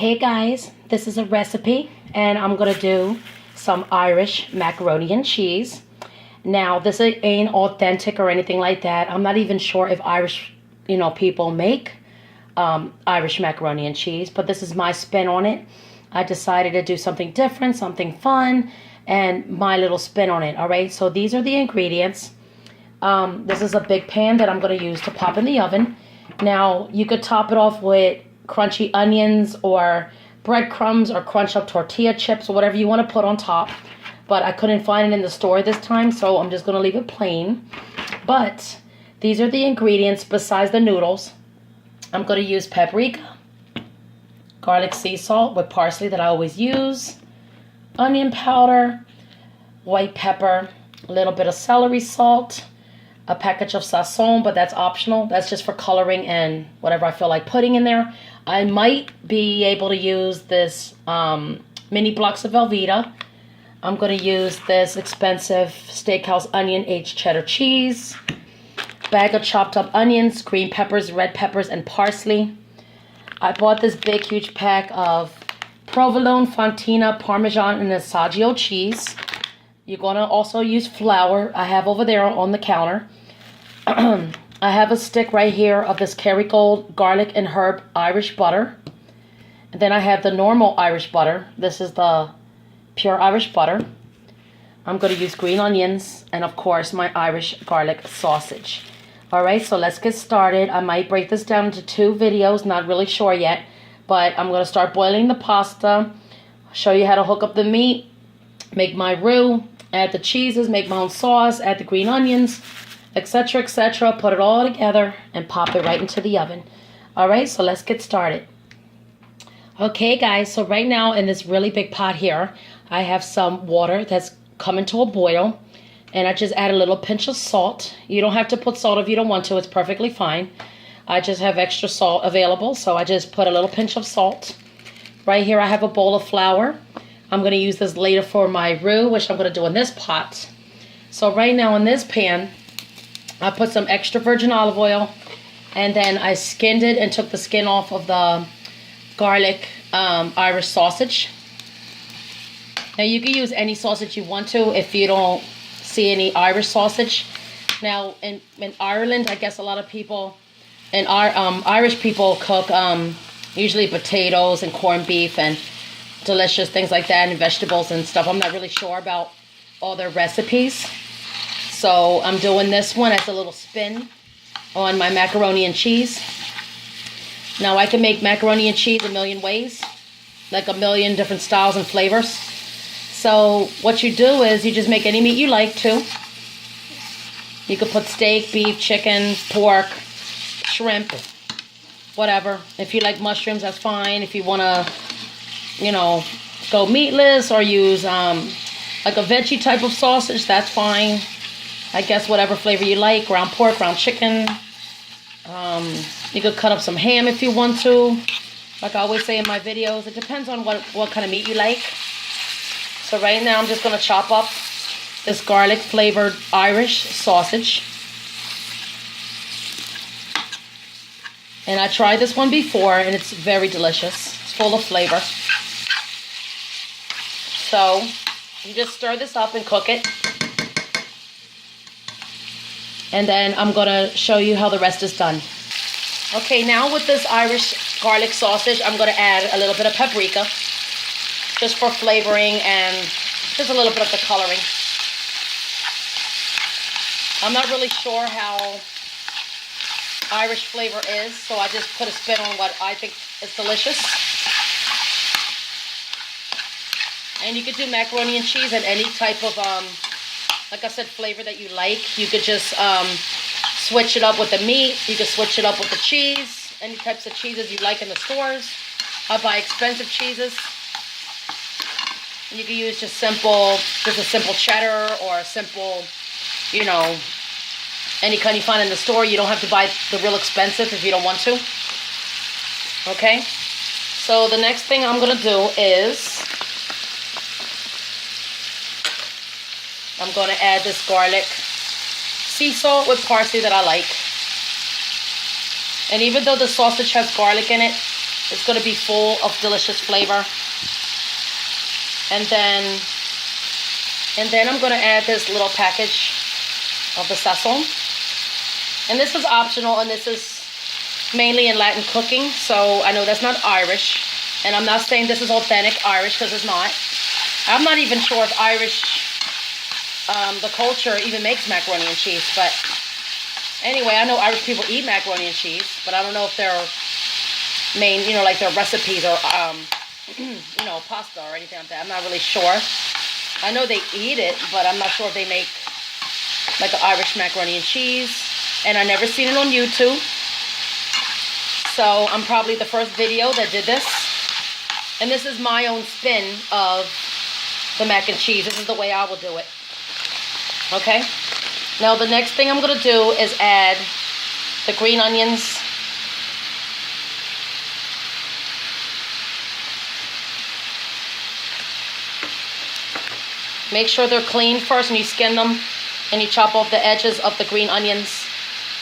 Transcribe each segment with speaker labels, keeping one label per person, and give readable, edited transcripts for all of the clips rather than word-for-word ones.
Speaker 1: Hey guys, this is a recipe and I'm gonna do some Irish macaroni and cheese. Now this ain't authentic or anything like that. I'm not even sure if Irish, people make Irish macaroni and cheese, but this is my spin on it. I decided to do something different, something fun, and my little spin on it. All right, so these are the ingredients. This is a big pan that I'm gonna use to pop in the oven. Now you could top it off with crunchy onions or breadcrumbs or crunch up tortilla chips or whatever you want to put on top, but I couldn't find it in the store this time, so I'm just going to leave it plain. But these are the ingredients besides the noodles. I'm going to use paprika, garlic sea salt with parsley that I always use, onion powder, white pepper, a little bit of celery salt, a package of sazon, but that's optional. That's just for coloring and whatever I feel like putting in there. I might be able to use this mini blocks of Velveeta. I'm going to use this expensive steakhouse onion aged cheddar cheese, bag of chopped up onions, green peppers, red peppers, and parsley. I bought this big, huge pack of provolone, fontina, parmesan, and assaggio cheese. You're going to also use flour. I have over there on the counter. I have a stick right here of this Kerrygold garlic and herb Irish butter. And then I have the normal Irish butter. This is the pure Irish butter. I'm going to use green onions and, of course, my Irish garlic sausage. All right, so let's get started. I might break this down into 2 videos, not really sure yet. But I'm going to start boiling the pasta, show you how to hook up the meat, make my roux, add the cheeses, make my own sauce, add the green onions, etc., etc. Put it all together and pop it right into the oven. All right, so let's get started. Okay, guys, so right now in this really big pot here, I have some water that's coming to a boil, and I just add a little pinch of salt. You don't have to put salt if you don't want to. It's perfectly fine. I just have extra salt available, so I just put a little pinch of salt. Right here I have a bowl of flour. I'm going to use this later for my roux, which I'm going to do in this pot. So right now in this pan, I put some extra virgin olive oil, and then I skinned it and took the skin off of the garlic Irish sausage. Now you can use any sausage you want to if you don't see any Irish sausage. Now in Ireland, I guess a lot of people, and Irish people cook usually potatoes and corned beef and delicious things like that and vegetables and stuff. I'm not really sure about all their recipes. So I'm doing this one as a little spin on my macaroni and cheese. Now I can make macaroni and cheese a million ways, like a million different styles and flavors. So what you do is you just make any meat you like to. You could put steak, beef, chicken, pork, shrimp, whatever. If you like mushrooms, that's fine. If you want to, go meatless or use like a veggie type of sausage, that's fine. I guess whatever flavor you like, ground pork, ground chicken. You could cut up some ham if you want to. Like I always say in my videos, it depends on what kind of meat you like. So right now I'm just going to chop up this garlic flavored Irish sausage. And I tried this one before and it's very delicious. It's full of flavor. So you just stir this up and cook it. And then I'm going to show you how the rest is done. Okay, now with this Irish garlic sausage, I'm going to add a little bit of paprika, just for flavoring and just a little bit of the coloring. I'm not really sure how Irish flavor is, so I just put a spin on what I think is delicious. And you could do macaroni and cheese and any type of like I said, flavor that you like. You could just switch it up with the meat. You could switch it up with the cheese. Any types of cheeses you like in the stores. I buy expensive cheeses. You can use just a simple cheddar or a simple, any kind you find in the store. You don't have to buy the real expensive if you don't want to. Okay? So the next thing I'm going to do is I'm going to add this garlic sea salt with parsley that I like. And even though the sausage has garlic in it, It's going to be full of delicious flavor. And then I'm going to add this little package of the sazon. And this is optional, and this is mainly in Latin cooking, so I know that's not Irish. And I'm not saying this is authentic Irish, because it's not. I'm not even sure if Irish, the culture even makes macaroni and cheese. But anyway, I know Irish people eat macaroni and cheese, but I don't know if their main, you know, like their recipes or, you know, pasta or anything like that. I'm not really sure. I know they eat it, but I'm not sure if they make like an Irish macaroni and cheese. And I never seen it on YouTube. So I'm probably the first video that did this. And this is my own spin of the mac and cheese. This is the way I will do it. Okay? Now the next thing I'm going to do is add the green onions. Make sure they're clean first, and you skin them, and you chop off the edges of the green onions.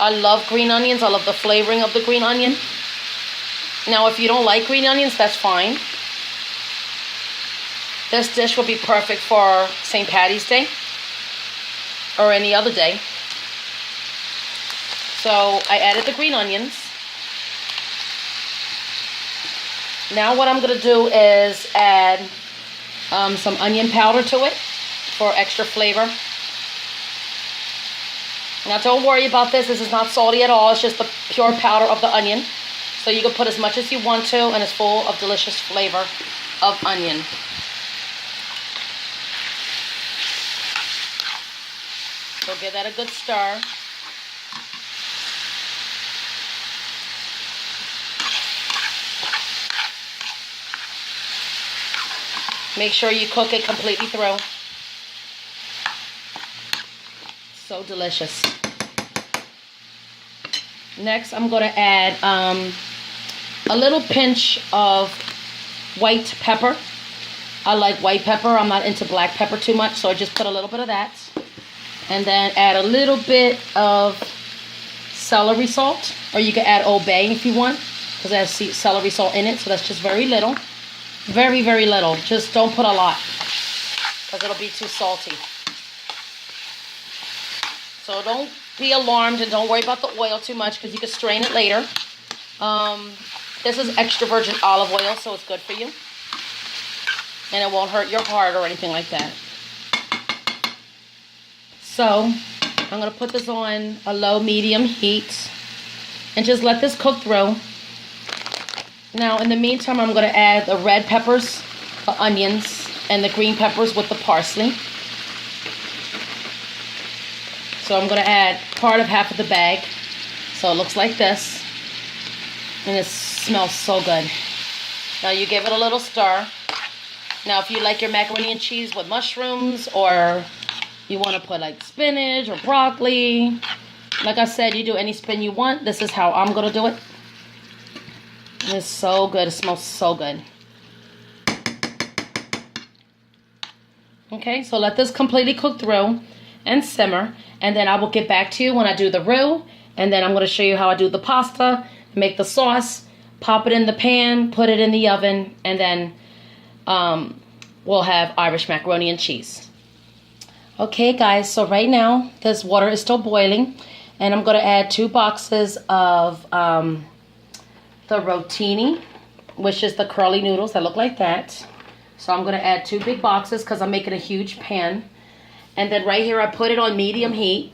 Speaker 1: I love green onions. I love the flavoring of the green onion. Now, if you don't like green onions, that's fine. This dish will be perfect for St. Patty's Day or any other day. So I added the green onions. Now what I'm going to do is add some onion powder to it for extra flavor. Now don't worry about this. This is not salty at all. It's just the pure powder of the onion. So you can put as much as you want to, and it's full of delicious flavor of onion. So give that a good stir. Make sure you cook it completely through. So delicious. Next, I'm going to add a little pinch of white pepper. I like white pepper. I'm not into black pepper too much, so I just put a little bit of that. And then add a little bit of celery salt, or you can add Old Bay if you want, because it has celery salt in it, so that's just very little. Very, very little. Just don't put a lot, because it'll be too salty. So don't be alarmed and don't worry about the oil too much, because you can strain it later. This is extra virgin olive oil, so it's good for you. And it won't hurt your heart or anything like that. So I'm going to put this on a low-medium heat and just let this cook through. Now, in the meantime, I'm going to add the red peppers, the onions, and the green peppers with the parsley. So I'm going to add part of half of the bag. So it looks like this. And it smells so good. Now you give it a little stir. Now if you like your macaroni and cheese with mushrooms, or you want to put like spinach or broccoli, like I said, you do any spin you want. This is how I'm going to do it. It's so good. It smells so good. Okay, so let this completely cook through and simmer. And then I will get back to you when I do the roux. And then I'm going to show you how I do the pasta, make the sauce, pop it in the pan, put it in the oven, and then we'll have Irish macaroni and cheese. Okay, guys, so right now this water is still boiling. And I'm going to add 2 boxes of the rotini, which is the curly noodles that look like that. So I'm going to add 2 big boxes because I'm making a huge pan. And then right here I put it on medium heat.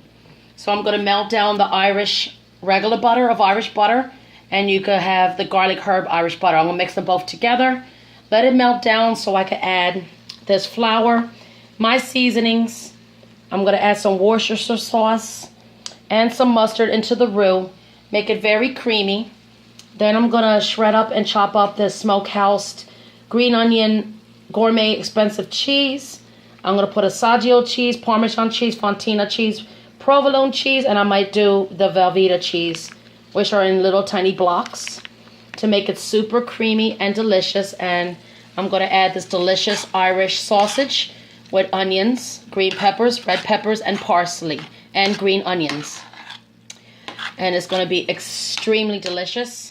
Speaker 1: So I'm going to melt down the Irish regular butter of Irish butter. And you could have the garlic herb Irish butter. I'm going to mix them both together. Let it melt down so I can add this flour, my seasonings. I'm going to add some Worcestershire sauce and some mustard into the roux. Make it very creamy. Then I'm going to shred up and chop up this smokehouse green onion gourmet expensive cheese. I'm going to put Assaggio cheese, Parmesan cheese, Fontina cheese, provolone cheese, and I might do the Velveeta cheese, which are in little tiny blocks, to make it super creamy and delicious. And I'm going to add this delicious Irish sausage with onions, green peppers, red peppers, and parsley, and green onions. And it's going to be extremely delicious.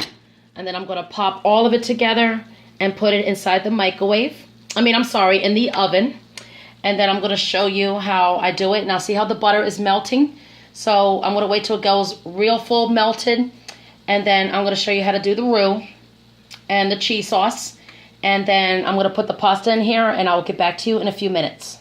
Speaker 1: And then I'm going to pop all of it together and put it inside the microwave. In the oven. And then I'm going to show you how I do it. Now see how the butter is melting? So I'm going to wait till it goes real full melted. And then I'm going to show you how to do the roux and the cheese sauce. And then I'm going to put the pasta in here and I'll get back to you in a few minutes.